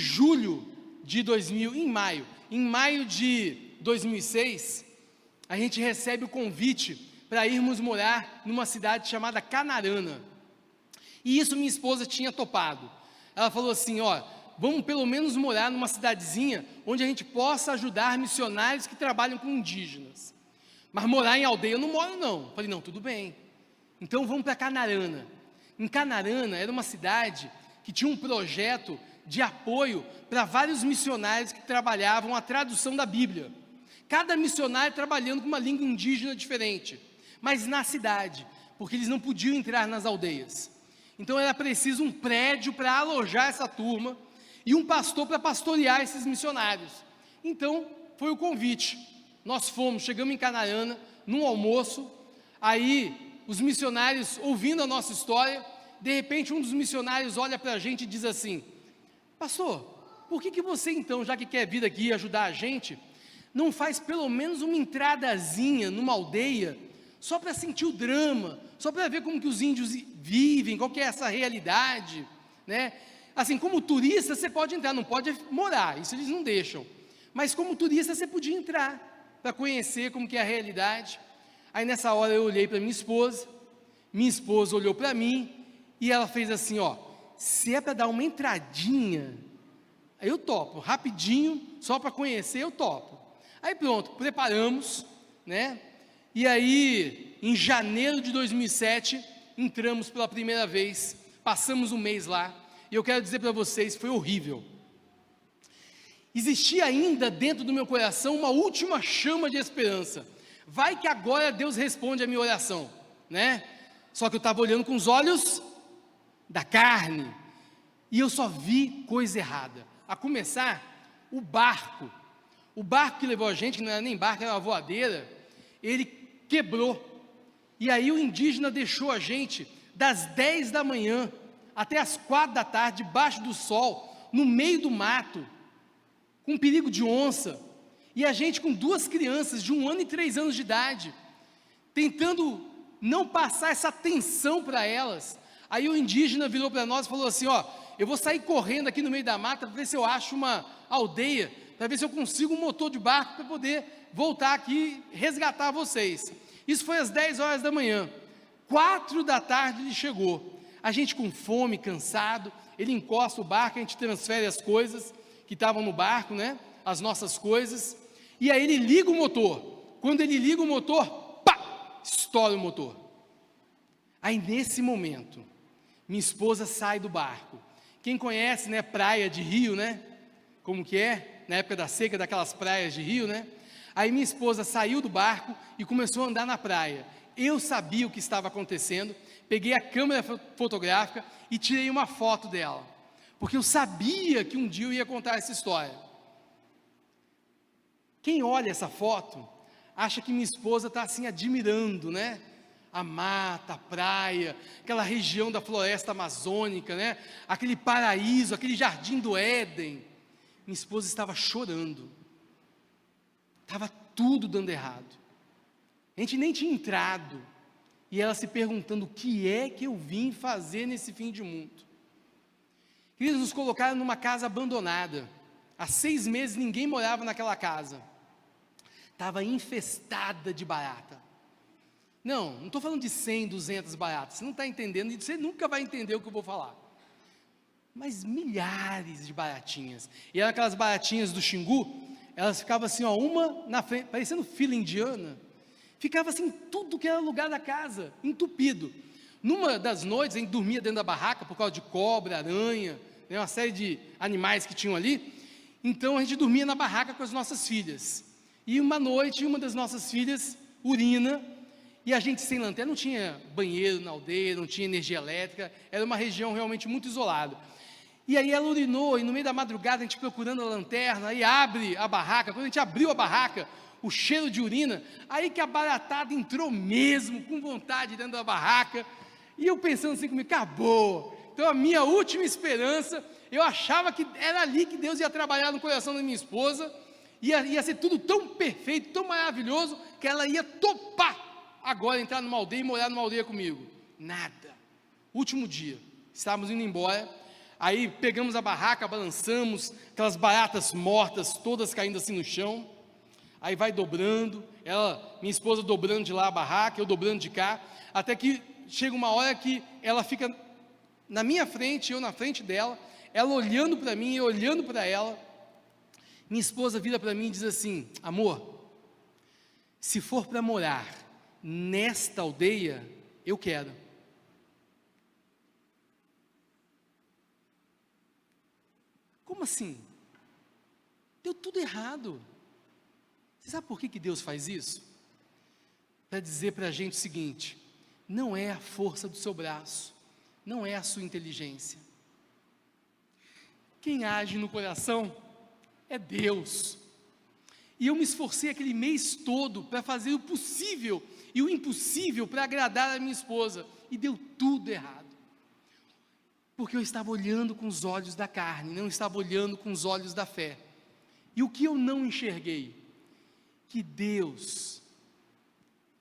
maio de 2006, a gente recebe o convite para irmos morar numa cidade chamada Canarana. E isso minha esposa tinha topado. Ela falou assim, ó, vamos pelo menos morar numa cidadezinha onde a gente possa ajudar missionários que trabalham com indígenas. Mas morar em aldeia eu não moro não. Falei, não, tudo bem. Então vamos para Canarana. Em Canarana era uma cidade que tinha um projeto de apoio para vários missionários que trabalhavam a tradução da Bíblia. Cada missionário trabalhando com uma língua indígena diferente, mas na cidade, porque eles não podiam entrar nas aldeias. Então era preciso um prédio para alojar essa turma e um pastor para pastorear esses missionários. Então foi o convite. Nós fomos, chegamos em Canarana, num almoço, aí os missionários ouvindo a nossa história, de repente um dos missionários olha para a gente e diz assim, pastor, por que você então, já que quer vir aqui e ajudar a gente, não faz pelo menos uma entradazinha numa aldeia, só para sentir o drama, só para ver como que os índios vivem, qual que é essa realidade, né? Assim, como turista você pode entrar, não pode morar, isso eles não deixam, mas como turista você podia entrar, para conhecer como que é a realidade. Aí nessa hora eu olhei para minha esposa olhou para mim, e ela fez assim, ó, se é para dar uma entradinha, aí eu topo, rapidinho, só para conhecer eu topo. Aí pronto, preparamos, né, e aí em janeiro de 2007, entramos pela primeira vez, passamos um mês lá, e eu quero dizer para vocês, foi horrível. Existia ainda dentro do meu coração uma última chama de esperança, vai que agora Deus responde a minha oração, né, só que eu estava olhando com os olhos da carne, e eu só vi coisa errada, a começar, o barco que levou a gente, que não era nem barco, era uma voadeira, ele quebrou, e aí o indígena deixou a gente, das 10 da manhã, até as 4 da tarde, debaixo do sol, no meio do mato, com perigo de onça, e a gente com 2 crianças, de 1 ano e 3 anos de idade, tentando não passar essa tensão para elas. Aí o indígena virou para nós e falou assim, ó, eu vou sair correndo aqui no meio da mata, para ver se eu acho uma aldeia, para ver se eu consigo um motor de barco, para poder voltar aqui e resgatar vocês. Isso foi às 10 horas da manhã, 4 da tarde ele chegou, a gente com fome, cansado, ele encosta o barco, a gente transfere as coisas que estavam no barco, né, as nossas coisas, e aí ele liga o motor. Quando ele liga o motor, pá, estoura o motor. Aí nesse momento, minha esposa sai do barco. Quem conhece, né, praia de rio, né, como que é, na época da seca, daquelas praias de rio, né, aí minha esposa saiu do barco e começou a andar na praia. Eu sabia o que estava acontecendo, peguei a câmera fotográfica e tirei uma foto dela, porque eu sabia que um dia eu ia contar essa história. Quem olha essa foto, acha que minha esposa está assim admirando, né, a mata, a praia, aquela região da floresta amazônica, né, aquele paraíso, aquele jardim do Éden. Minha esposa estava chorando, estava tudo dando errado, a gente nem tinha entrado, e ela se perguntando, o que é que eu vim fazer nesse fim de mundo? Eles nos colocaram numa casa abandonada, há 6 meses ninguém morava naquela casa, estava infestada de barata. Não estou falando de 100, 200 baratas, você não está entendendo, e você nunca vai entender o que eu vou falar, mas milhares de baratinhas, e eram aquelas baratinhas do Xingu, elas ficavam assim, ó, uma na frente, parecendo fila indiana, ficava assim, tudo que era lugar da casa, entupido. Numa das noites, a gente dormia dentro da barraca, por causa de cobra, aranha, né, uma série de animais que tinham ali, então a gente dormia na barraca com as nossas filhas, e uma noite, uma das nossas filhas urina, E a gente sem lanterna, não tinha banheiro na aldeia, não tinha energia elétrica, era uma região realmente muito isolada. E aí ela urinou, e no meio da madrugada a gente procurando a lanterna, aí abre a barraca, quando a gente abriu a barraca, o cheiro de urina, aí que a baratada entrou mesmo, com vontade dentro da barraca, e eu pensando assim comigo, acabou. Então a minha última esperança, eu achava que era ali que Deus ia trabalhar no coração da minha esposa, ia ser tudo tão perfeito, tão maravilhoso, que ela ia topar agora entrar numa aldeia e morar numa aldeia comigo. Nada. Último dia, estávamos indo embora, aí pegamos a barraca, balançamos, aquelas baratas mortas, todas caindo assim no chão, aí vai dobrando, minha esposa dobrando de lá a barraca, eu dobrando de cá, até que chega uma hora que ela fica na minha frente, eu na frente dela, ela olhando para mim, eu olhando para ela. Minha esposa vira para mim e diz assim: amor, se for para morar nesta aldeia, eu quero. Como assim? Deu tudo errado. Você sabe por que Deus faz isso? Para dizer para a gente o seguinte: não é a força do seu braço, não é a sua inteligência. Quem age no coração é Deus. E eu me esforcei aquele mês todo para fazer o possível e o impossível para agradar a minha esposa, e deu tudo errado. Porque eu estava olhando com os olhos da carne, não estava olhando com os olhos da fé. E o que eu não enxerguei? Que Deus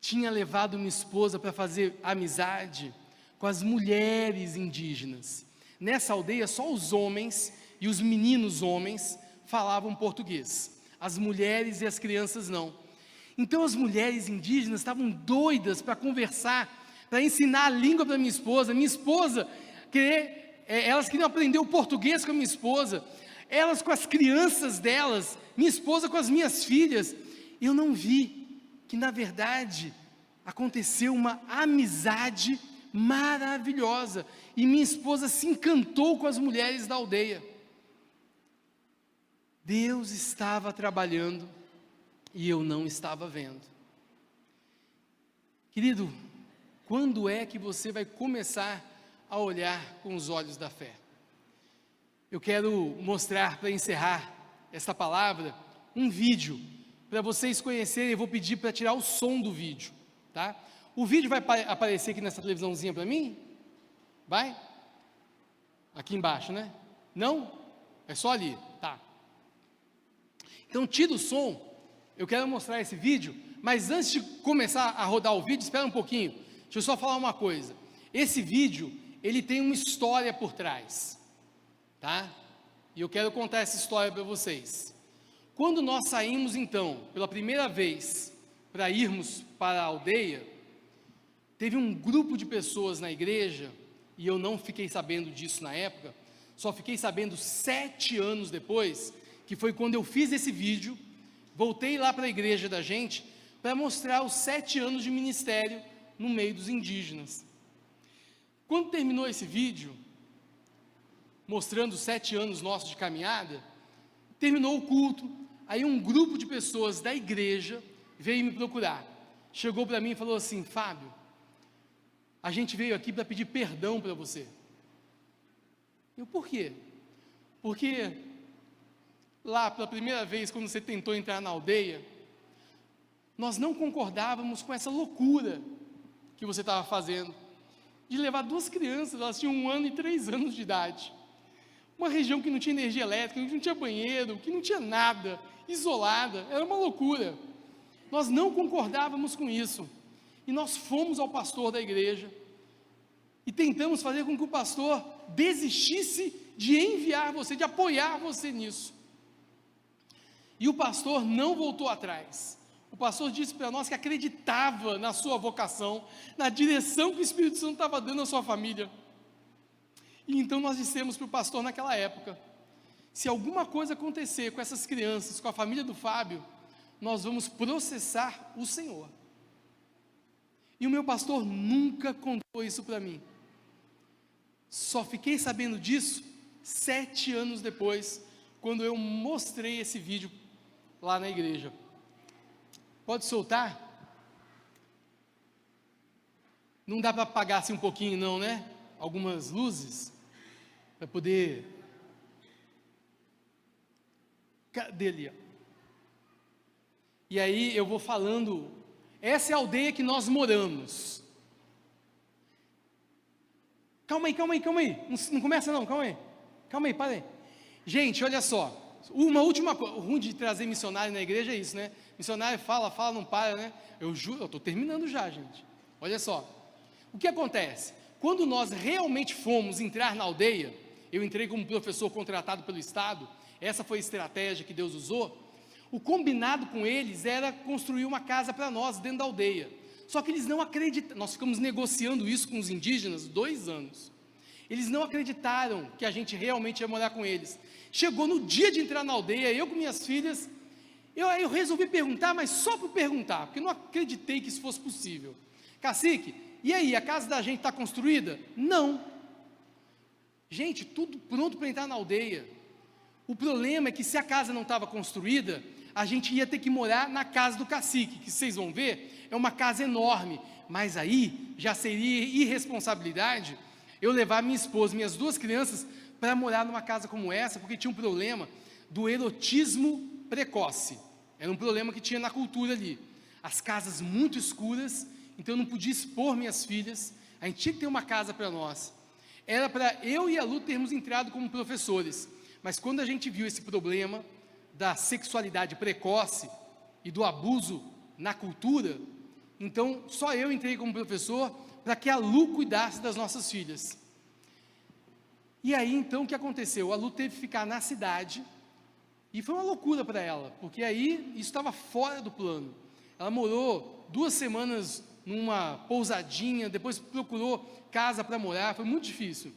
tinha levado minha esposa para fazer amizade com as mulheres indígenas. Nessa aldeia, só os homens e os meninos homens falavam português, as mulheres e as crianças não. Então as mulheres indígenas estavam doidas para conversar, para ensinar a língua para minha esposa, elas queriam aprender o português com a minha esposa, elas com as crianças delas, minha esposa com as minhas filhas. Eu não vi que na verdade aconteceu uma amizade maravilhosa, e minha esposa se encantou com as mulheres da aldeia. Deus estava trabalhando e eu não estava vendo. Querido, quando é que você vai começar a olhar com os olhos da fé? Eu quero mostrar, para encerrar esta palavra, um vídeo, para vocês conhecerem. Eu vou pedir para tirar o som do vídeo, tá? O vídeo vai aparecer aqui nessa televisãozinha para mim? Vai? Aqui embaixo, né? Não? É só ali, tá. Então tira o som, eu quero mostrar esse vídeo, mas antes de começar a rodar o vídeo, espera um pouquinho, deixa eu só falar uma coisa. Esse vídeo, ele tem uma história por trás, tá? E eu quero contar essa história para vocês. Quando nós saímos então, pela primeira vez, para irmos para a aldeia, teve um grupo de pessoas na igreja, e eu não fiquei sabendo disso na época, só fiquei sabendo 7 anos depois, que foi quando eu fiz esse vídeo, voltei lá para a igreja da gente, para mostrar os 7 anos de ministério no meio dos indígenas. Quando terminou esse vídeo, mostrando os 7 anos nossos de caminhada, terminou o culto, aí um grupo de pessoas da igreja veio me procurar, chegou para mim e falou assim: Fábio, a gente veio aqui para pedir perdão para você. Eu, por quê? Porque lá, pela primeira vez, quando você tentou entrar na aldeia, nós não concordávamos com essa loucura que você estava fazendo, de levar 2 crianças, elas tinham 1 ano e 3 anos de idade, uma região que não tinha energia elétrica, que não tinha banheiro, que não tinha nada, isolada, era uma loucura. Nós não concordávamos com isso, e nós fomos ao pastor da igreja, e tentamos fazer com que o pastor desistisse de enviar você, de apoiar você nisso. E o pastor não voltou atrás. O pastor disse para nós que acreditava na sua vocação, na direção que o Espírito Santo estava dando à sua família. E então nós dissemos para o pastor naquela época: se alguma coisa acontecer com essas crianças, com a família do Fábio, nós vamos processar o Senhor. E o meu pastor nunca contou isso para mim. Só fiquei sabendo disso 7 anos depois, quando eu mostrei esse vídeo lá na igreja. Pode soltar? Não dá para apagar assim um pouquinho não, né? Algumas luzes, para poder... Cadê ali, ó? E aí eu vou falando, essa é a aldeia que nós moramos. Calma aí, não começa não, calma aí, para aí. Gente, olha só, uma última coisa, o ruim de trazer missionário na igreja é isso, né? Missionário fala, não para, né? Eu juro, eu estou terminando já, gente. Olha só, o que acontece? Quando nós realmente fomos entrar na aldeia, eu entrei como professor contratado pelo Estado, essa foi a estratégia que Deus usou. O combinado com eles era construir uma casa para nós dentro da aldeia. Só que eles não acreditaram, nós ficamos negociando isso com os indígenas 2 anos. Eles não acreditaram que a gente realmente ia morar com eles. Chegou no dia de entrar na aldeia, eu com minhas filhas, eu resolvi perguntar, mas só por perguntar, porque não acreditei que isso fosse possível. Cacique, e aí, a casa da gente está construída? Não. Gente, tudo pronto para entrar na aldeia. O problema é que se a casa não estava construída, a gente ia ter que morar na casa do cacique, que vocês vão ver, é uma casa enorme, mas aí já seria irresponsabilidade eu levar minha esposa, minhas 2 crianças, para morar numa casa como essa, porque tinha um problema do erotismo precoce, era um problema que tinha na cultura ali, as casas muito escuras, então eu não podia expor minhas filhas, a gente tinha que ter uma casa para nós, era para eu e a Lu termos entrado como professores, mas quando a gente viu esse problema da sexualidade precoce e do abuso na cultura, então só eu entrei como professor para que a Lu cuidasse das nossas filhas. E aí então o que aconteceu? A Lu teve que ficar na cidade e foi uma loucura para ela, porque aí isso estava fora do plano. Ela morou 2 semanas numa pousadinha, depois procurou casa para morar, foi muito difícil.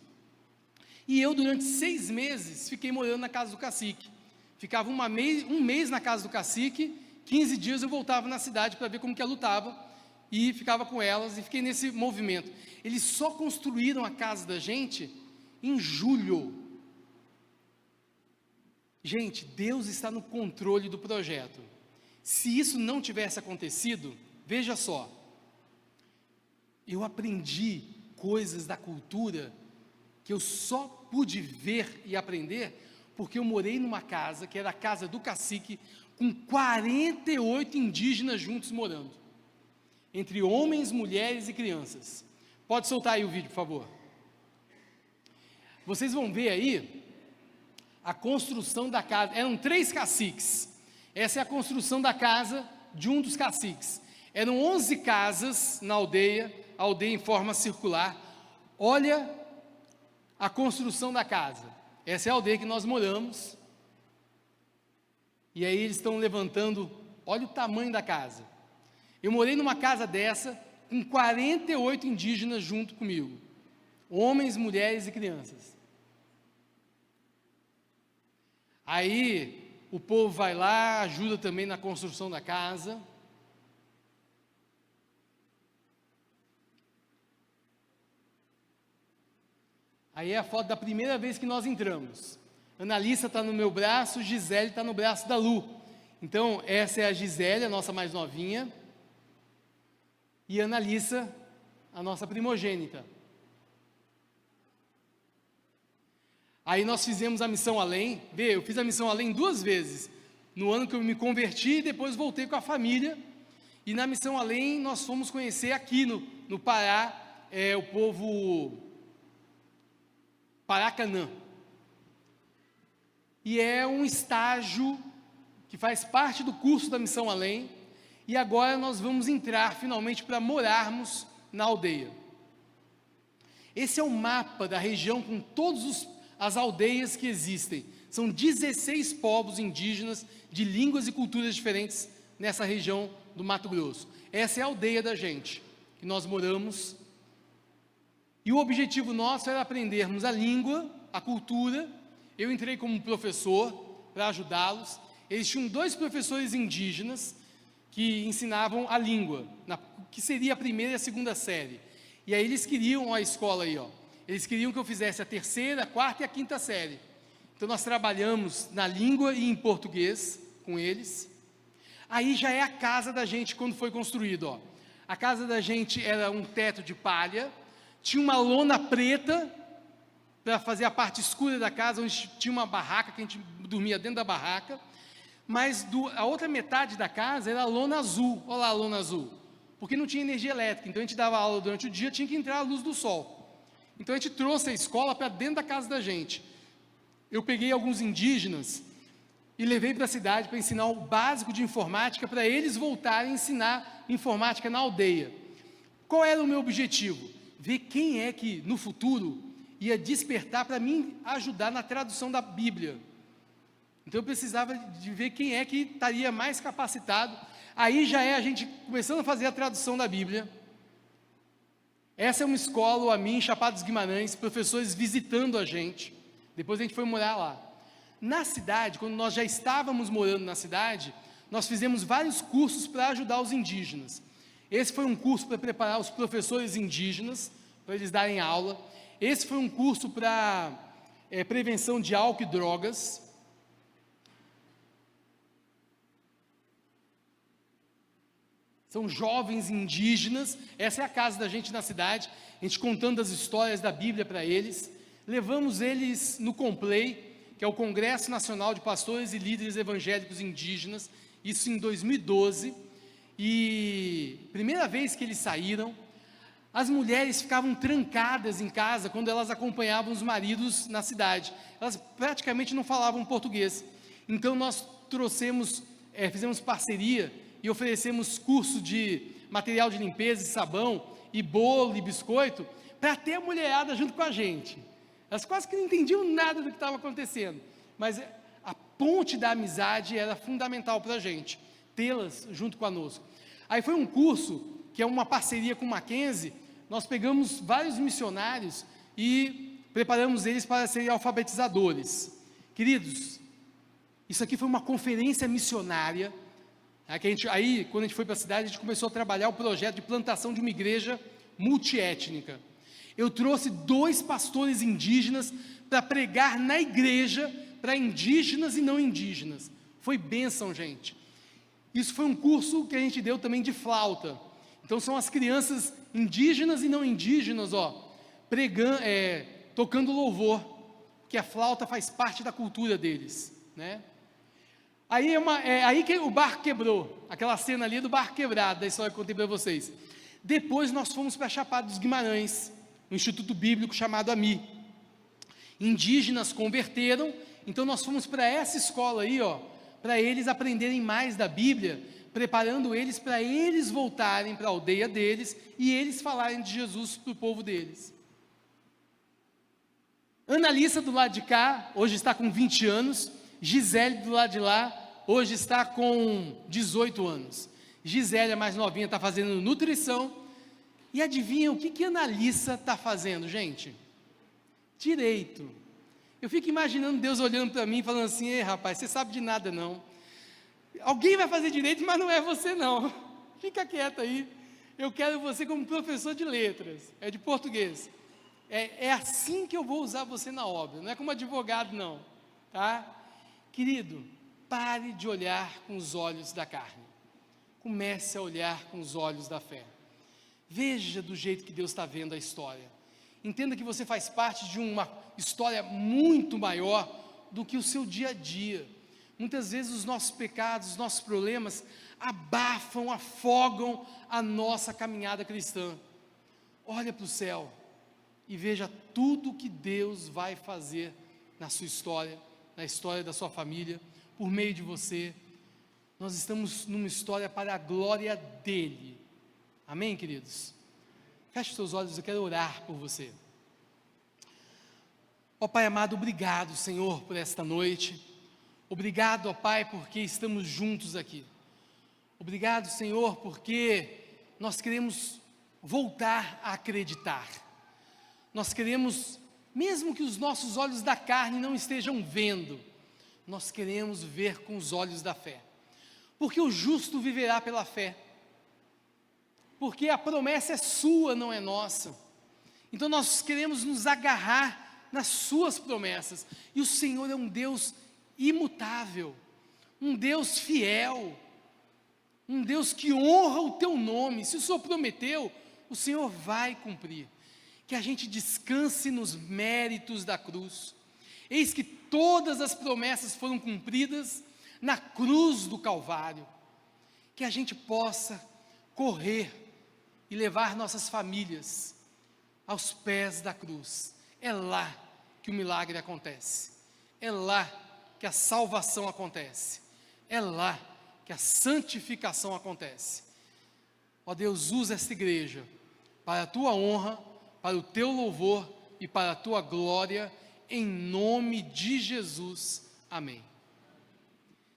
E eu durante 6 meses fiquei morando na casa do cacique. Ficava um mês na casa do cacique, 15 dias eu voltava na cidade para ver como que ela lutava, e ficava com elas, e fiquei nesse movimento. Eles só construíram a casa da gente em julho. Gente, Deus está no controle do projeto. Se isso não tivesse acontecido, veja só, eu aprendi coisas da cultura que eu só pude ver e aprender porque eu morei numa casa, que era a casa do cacique, com 48 indígenas juntos morando, entre homens, mulheres e crianças. Pode soltar aí o vídeo, por favor. Vocês vão ver aí a construção da casa, eram 3 caciques, essa é a construção da casa de um dos caciques, eram 11 casas na aldeia, a aldeia em forma circular, olha a construção da casa, essa é a aldeia que nós moramos, e aí eles estão levantando, olha o tamanho da casa, eu morei numa casa dessa, com 48 indígenas junto comigo, homens, mulheres e crianças. Aí o povo vai lá, ajuda também na construção da casa. Aí é a foto da primeira vez que nós entramos. Analissa está no meu braço, Gisele está no braço da Lu. Então essa é a Gisele, a nossa mais novinha, e a Analissa, a nossa primogênita. Aí nós fizemos a Missão Além, eu fiz a Missão Além 2 vezes, no ano que eu me converti, e depois voltei com a família, e na Missão Além nós fomos conhecer aqui no Pará, o povo Paracanã, e é um estágio que faz parte do curso da Missão Além, e agora nós vamos entrar finalmente para morarmos na aldeia. Esse é o mapa da região com todas as aldeias que existem, são 16 povos indígenas de línguas e culturas diferentes nessa região do Mato Grosso. Essa é a aldeia da gente, que nós moramos, e o objetivo nosso era aprendermos a língua, a cultura. Eu entrei como professor para ajudá-los, eles tinham 2 professores indígenas que ensinavam a língua, que seria a primeira e a segunda série, e aí eles queriam a escola aí, ó, eles queriam que eu fizesse a 3ª, a 4ª e a 5ª série, então nós trabalhamos na língua e em português com eles. Aí já é a casa da gente quando foi construído, ó. A casa da gente era um teto de palha, tinha uma lona preta para fazer a parte escura da casa, onde tinha uma barraca, que a gente dormia dentro da barraca, mas a outra metade da casa era a lona azul. Olha lá a lona azul, porque não tinha energia elétrica, então a gente dava aula durante o dia, tinha que entrar a luz do sol. Então a gente trouxe a escola para dentro da casa da gente. Eu peguei alguns indígenas e levei para a cidade para ensinar o básico de informática, para eles voltarem a ensinar informática na aldeia. Qual era o meu objetivo? Ver quem é que no futuro ia despertar para mim ajudar na tradução da Bíblia. Então eu precisava de ver quem é que estaria mais capacitado. Aí já é a gente começando a fazer a tradução da Bíblia. Essa é uma escola, a mim, em Chapada dos Guimarães, professores visitando a gente. Depois a gente foi morar lá. Na cidade, quando nós já estávamos morando na cidade, nós fizemos vários cursos para ajudar os indígenas. Esse foi um curso para preparar os professores indígenas, para eles darem aula. Esse foi um curso para prevenção de álcool e drogas. São jovens indígenas, essa é a casa da gente na cidade, a gente contando as histórias da Bíblia para eles. Levamos eles no Complay, que é o Congresso Nacional de Pastores e Líderes Evangélicos Indígenas, isso em 2012, e primeira vez que eles saíram, as mulheres ficavam trancadas em casa quando elas acompanhavam os maridos na cidade, elas praticamente não falavam português, então nós fizemos parceria e oferecemos curso de material de limpeza e sabão, e bolo e biscoito, para ter a mulherada junto com a gente. Elas quase que não entendiam nada do que estava acontecendo, mas a ponte da amizade era fundamental para a gente, tê-las junto conosco. Aí foi um curso, que é uma parceria com o Mackenzie, nós pegamos vários missionários e preparamos eles para serem alfabetizadores. Queridos, isso aqui foi uma conferência missionária, aí, quando a gente foi para a cidade, a gente começou a trabalhar o projeto de plantação de uma igreja multiétnica. Eu trouxe 2 pastores indígenas para pregar na igreja, para indígenas e não indígenas. Foi bênção, gente. Isso foi um curso que a gente deu também de flauta. Então são as crianças indígenas e não indígenas, pregando, tocando louvor, que a flauta faz parte da cultura deles, né? Aí que o barco quebrou, aquela cena ali do barco quebrado, da história que eu contei para vocês. Depois nós fomos para Chapada dos Guimarães, no Instituto Bíblico chamado AMI. Indígenas converteram, então nós fomos para essa escola aí, para eles aprenderem mais da Bíblia, preparando eles para eles voltarem para a aldeia deles e eles falarem de Jesus para o povo deles. Analissa do lado de cá, hoje está com 20 anos, Gisele do lado de lá, hoje está com 18 anos. Gisele, a mais novinha, está fazendo nutrição. E adivinha o que a Analissa está fazendo, gente? Direito. Eu fico imaginando Deus olhando para mim e falando assim: ei, rapaz, você sabe de nada não. Alguém vai fazer direito, mas não é você não. Fica quieto aí. Eu quero você como professor de letras, de português. É assim que eu vou usar você na obra, não é como advogado não, tá? Querido, pare de olhar com os olhos da carne. Comece a olhar com os olhos da fé. Veja do jeito que Deus está vendo a história. Entenda que você faz parte de uma história muito maior do que o seu dia a dia. Muitas vezes os nossos pecados, os nossos problemas abafam, afogam a nossa caminhada cristã. Olha para o céu e veja tudo que Deus vai fazer na sua história, na história da sua família, por meio de você. Nós estamos numa história para a glória dEle. Amém, queridos? Feche os seus olhos, eu quero orar por você. Ó Pai amado, obrigado, Senhor, por esta noite. Obrigado, ó Pai, porque estamos juntos aqui. Obrigado, Senhor, porque nós queremos voltar a acreditar. Nós queremos, mesmo que os nossos olhos da carne não estejam vendo, nós queremos ver com os olhos da fé. Porque o justo viverá pela fé. Porque a promessa é sua, não é nossa. Então nós queremos nos agarrar nas suas promessas. E o Senhor é um Deus imutável, um Deus fiel. um Deus que honra o teu nome. Se o Senhor prometeu, o Senhor vai cumprir. Que a gente descanse nos méritos da cruz. Eis que todas as promessas foram cumpridas na cruz do Calvário. Que a gente possa correr e levar nossas famílias aos pés da cruz. É lá que o milagre acontece. É lá que a salvação acontece. É lá que a santificação acontece. Ó Deus, usa esta igreja para a tua honra, para o teu louvor e para a tua glória, em nome de Jesus. Amém.